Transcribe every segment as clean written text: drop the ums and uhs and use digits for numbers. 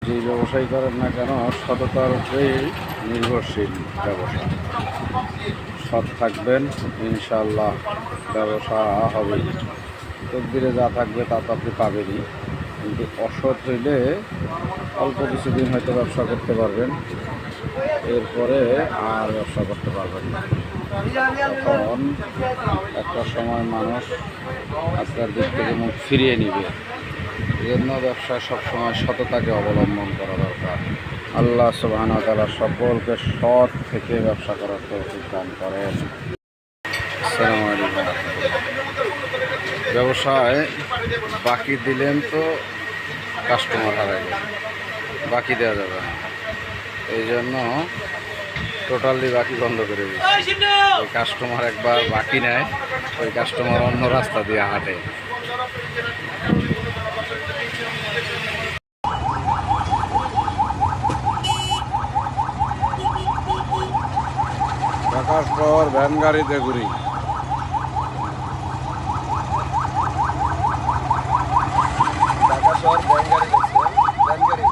যে ব্যবসায়ী করেন না কেন সততার উপরেই নির্ভরশীল ব্যবসা। সৎ থাকবেন, ইনশাআল্লাহ ব্যবসা হবে। তকদিরে যা থাকবে তা তো আপনি পাবেনই, কিন্তু অসৎ হইলে অল্প কিছুদিন হয়তো ব্যবসা করতে পারবেন, এরপরে আর ব্যবসা করতে পারবেন না। তখন একটা সময় মানুষ আপনার দিক থেকে মুখ ফিরিয়ে নিবে। এজন্য ব্যবসায় সবসময় সততাকে অবলম্বন করা দরকার। আল্লাহ সুবহানাহু ওয়া তাআলা সকলকে সৎ থেকে ব্যবসা করার তৌফিক দান করেন। আসসালামু আলাইকুম। ব্যবসায় বাকি দিলেন তো কাস্টমার হারাইলেন, বাকি দেওয়া যাবে না। এই জন্য টোটালি বাকি বন্ধ করে দিচ্ছি। ওই কাস্টমার একবার বাকি নেয়, ওই কাস্টমার অন্য রাস্তা দিয়ে হাঁটে। ঢাকা শহর ভ্যান গাড়িতে ঘুরি। ঢাকা শহর ভ্যান গাড়ি দেখছেন? ভ্যান গাড়ি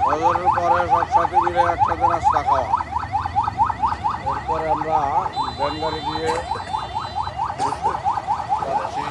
ফজরের পরে সব সাথী মিলে একসাথে নাস্তা খাওয়া, এরপরে আমরা ভ্যান গাড়ি দিয়ে যাচ্ছি